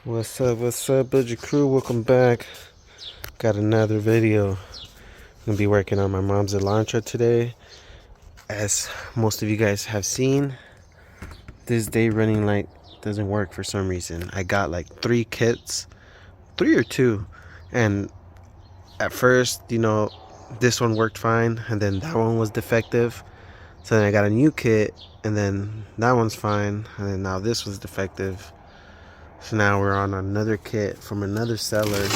What's up, Budget Crew? Welcome back. Got another video. I'm gonna be working on my mom's Elantra today. As most of you guys have seen, this day running light doesn't work for some reason. I got like 3 kits, 3 or 2, and at first, this one worked fine, and then that one was defective. So then I got a new kit, and then that one's fine, and then now this was defective. So now we're on another kit from another seller.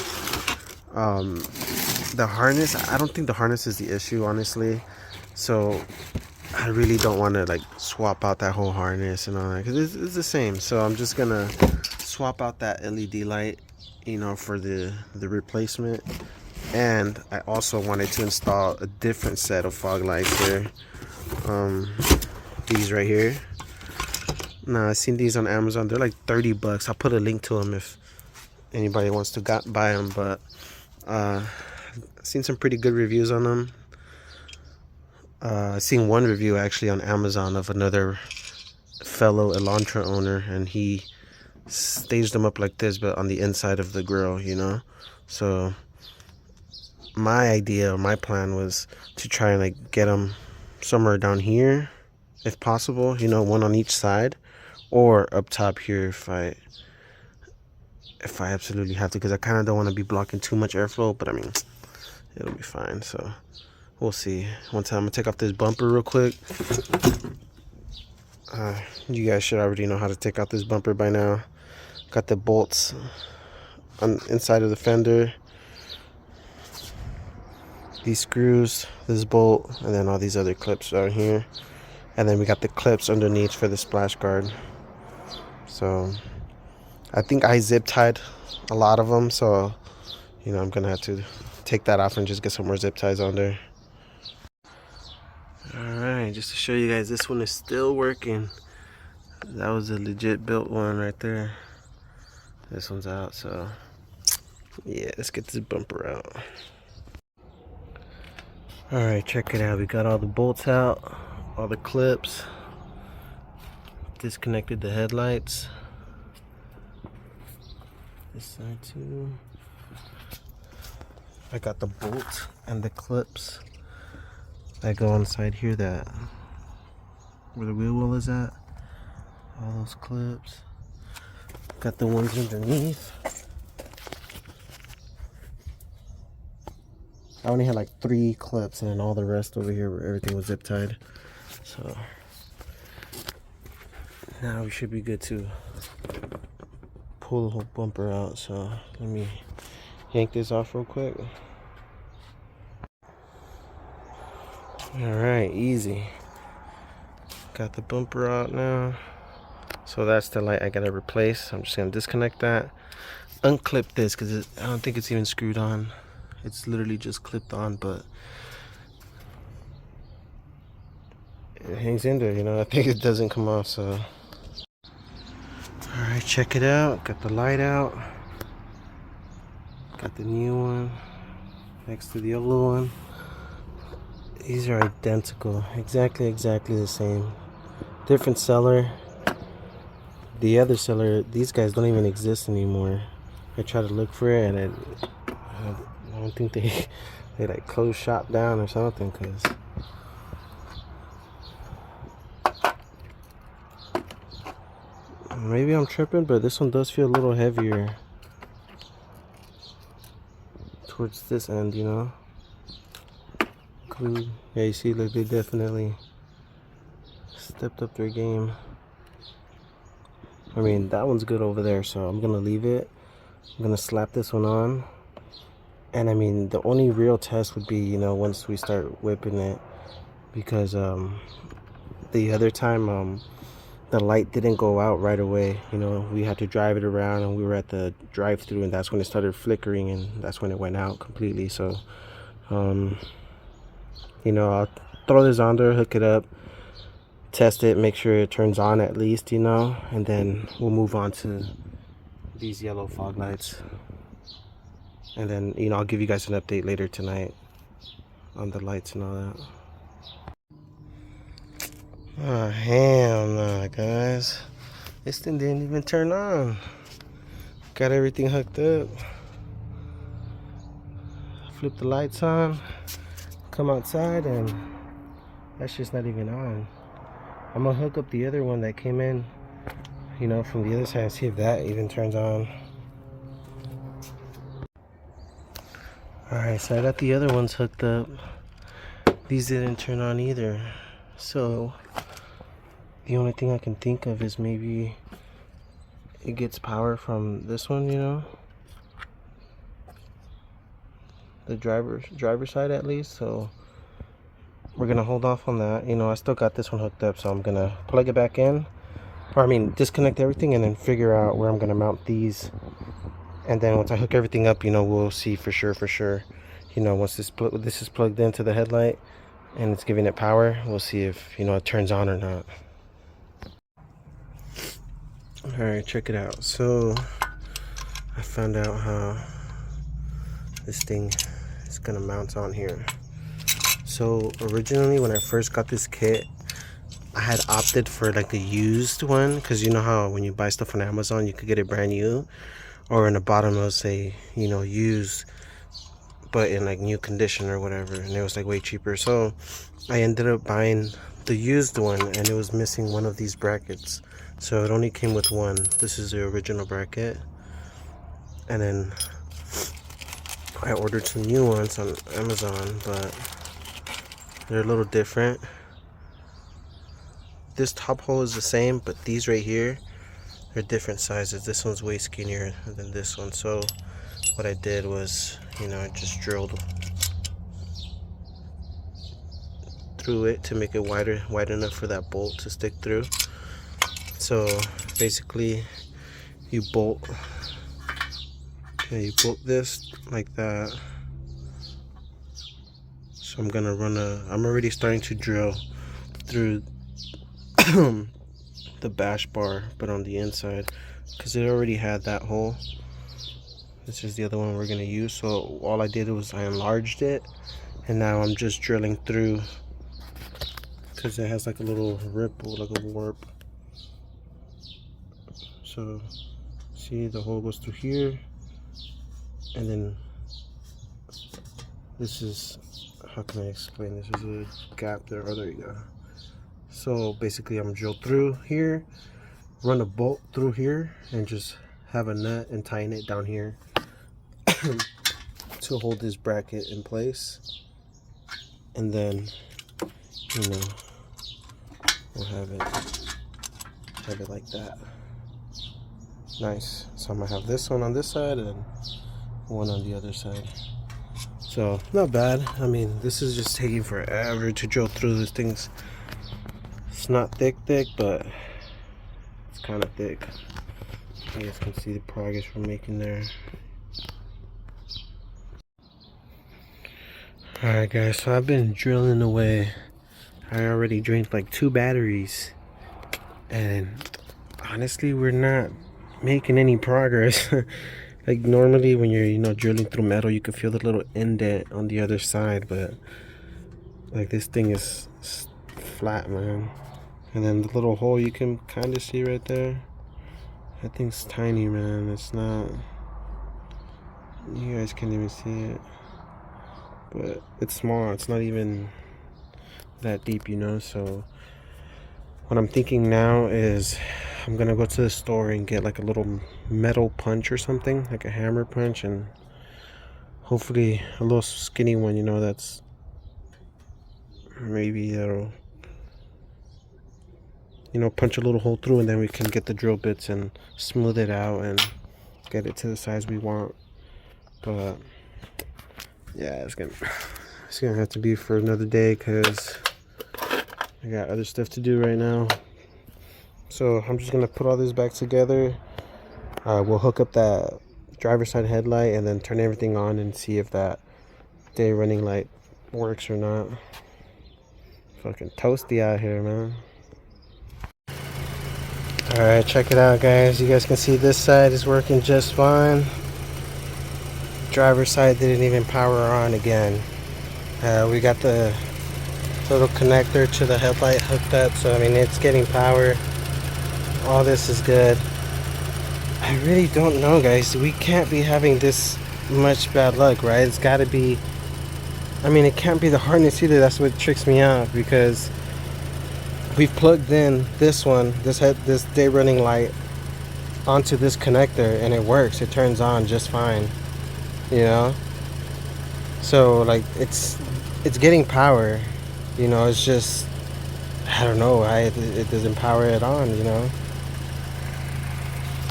The harness, I don't think the harness is the issue, honestly. So I really don't want to like swap out that whole harness and all that, because it's the same. So I'm just gonna swap out that LED light, for the replacement. And I also wanted to install a different set of fog lights here. These right here. Now, I've seen these on Amazon. They're like 30 bucks. I'll put a link to them if anybody wants to buy them. But I've seen some pretty good reviews on them. I've seen one review actually on Amazon of another fellow Elantra owner, and he staged them up like this, but on the inside of the grill, So my idea or my plan was to try and like get them somewhere down here, if possible. One on each side, or up top here if I absolutely have to, because I kind of don't want to be blocking too much airflow. But I mean, it'll be fine. So we'll see. One time I'm gonna take off this bumper real quick. You guys should already know how to take out this bumper by now. Got the bolts on inside of the fender, these screws, this bolt, and then all these other clips down here, and then we got the clips underneath for the splash guard. So I think I zip tied a lot of them, so I'm gonna have to take that off and just get some more zip ties on there. Alright, just to show you guys, this one is still working. That was a legit built one right there. This one's out, so yeah, let's get this bumper out. Alright, check it out. We got all the bolts out, all the clips, disconnected the headlights. This side too. I got the bolt and the clips that go inside here, that where the wheel well is at. All those clips. Got the ones underneath. I only had like 3 clips, and then all the rest over here where everything was zip tied. So now we should be good to pull the whole bumper out. So let me yank this off real quick. Alright, easy. Got the bumper out now. So that's the light I gotta replace. I'm just gonna disconnect that, unclip this, because I don't think it's even screwed on. It's literally just clipped on, but it hangs in there, I think it doesn't come off. So alright, check it out. Got the light out, got the new one next to the old one. These are identical, exactly the same. Different seller. The other seller, these guys don't even exist anymore. I try to look for it, and I don't think they like closed shop down or something, because maybe I'm tripping, but this one does feel a little heavier towards this end, Cool. Yeah, you see, like, they definitely stepped up their game. I mean, that one's good over there, so I'm gonna leave it. I'm gonna slap this one on, and I mean, the only real test would be, once we start whipping it, because the other time the light didn't go out right away. We had to drive it around, and we were at the drive-through, and that's when it started flickering, and that's when it went out completely. So I'll throw this on there, hook it up, test it, make sure it turns on at least, and then we'll move on to these yellow fog lights. And then, I'll give you guys an update later tonight on the lights and all that. Oh, hell no, guys. This thing didn't even turn on. Got everything hooked up. Flip the lights on. Come outside and that's just not even on. I'm gonna hook up the other one that came in, you know, from the other side and see if that even turns on. Alright, so I got the other ones hooked up. These didn't turn on either. So the only thing I can think of is maybe it gets power from this one, you know, the driver side at least. So we're gonna hold off on that. You know, I still got this one hooked up, so I'm gonna plug it back in, or I mean disconnect everything and then figure out where I'm gonna mount these. And then once I hook everything up, you know, we'll see for sure, you know, once this is plugged into the headlight and it's giving it power, we'll see if, you know, it turns on or not. Alright, check it out. So I found out how this thing is gonna mount on here. So originally when I first got this kit, I had opted for like the used one, because you know how when you buy stuff on Amazon you could get it brand new, or in the bottom it'll say, you know, used but in like new condition or whatever, and it was like way cheaper. So I ended up buying the used one and it was missing one of these brackets, so it only came with one. This is the original bracket, and then I ordered some new ones on Amazon, but they're a little different. This top hole is the same, but these right here are different sizes. This one's way skinnier than this one. So what I did was, you know, I just drilled through it to make it wide enough for that bolt to stick through. So basically you bolt this like that. So I'm gonna run I'm already starting to drill through the bash bar, but on the inside, because it already had that hole. This is the other one we're gonna use. So all I did was I enlarged it, and now I'm just drilling through, because it has like a little ripple, like a warp. So see, the hole goes through here, and then this is, how can I explain this? Is a gap there. Oh, there you go. So basically I'm drilled through here, run a bolt through here, and just have a nut and tying it down here to hold this bracket in place. And then, you know, we'll have it like that. Nice. So I'm gonna have this one on this side and one on the other side. So not bad. I mean, this is just taking forever to drill through these things. It's not thick, but it's kind of thick. You guys can see the progress we're making there. Alright guys, so I've been drilling away. I already drained like 2 batteries, and honestly we're not making any progress. Like normally when you're, you know, drilling through metal, you can feel the little indent on the other side, but like this thing is flat, man. And then the little hole you can kind of see right there, that thing's tiny, man. It's not, you guys can't even see it, but it's small. It's not even that deep, you know. So what I'm thinking now is I'm gonna go to the store and get like a little metal punch or something, like a hammer punch, and hopefully a little skinny one, you know, that's maybe that'll, you know, punch a little hole through, and then we can get the drill bits and smooth it out and get it to the size we want. But yeah, it's gonna have to be for another day, because I got other stuff to do right now. So I'm just gonna put all this back together. We'll hook up that driver's side headlight and then turn everything on and see if that day running light works or not. Fucking toasty out here, man. Alright, check it out, guys. You guys can see this side is working just fine. Driver's side didn't even power on again. We got the little connector to the headlight hooked up, so I mean it's getting power. All this is good. I really don't know, guys. We can't be having this much bad luck, right? It's got to be, I mean, it can't be the harness either. That's what tricks me out, because we've plugged in this one, this day running light onto this connector, and it works. It turns on just fine, you know. So like it's getting power, you know. It's just, I don't know why it doesn't power it on, you know.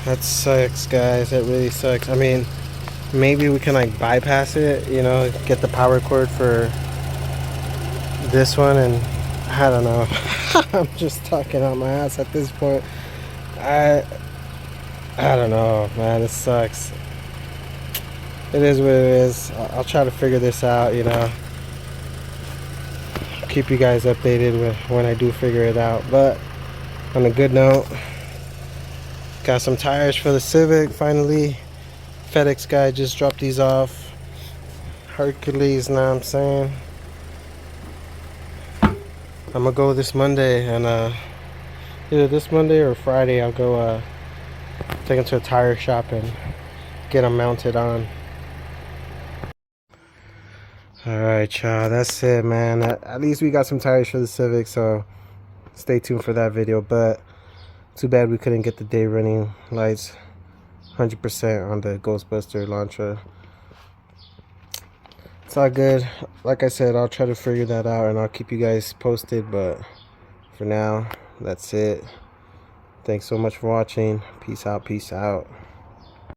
That sucks, guys. That really sucks. I mean, maybe we can like bypass it, you know, get the power cord for this one, and I don't know. I'm just talking out my ass at this point. I don't know, man. It sucks. It is what it is. I'll try to figure this out, you know. Keep you guys updated with when I do figure it out. But on a good note, got some tires for the Civic finally. FedEx guy just dropped these off. Hercules, know what I'm saying? I'm gonna go this Monday, and either this Monday or Friday I'll go take them to a tire shop and get them mounted on. Alright, y'all, that's it, man. At least we got some tires for the Civic, so stay tuned for that video. But too bad we couldn't get the day running lights 100% on the Ghostbuster Elantra. It's all good. Like I said, I'll try to figure that out and I'll keep you guys posted. But for now, that's it. Thanks so much for watching. Peace out. Peace out.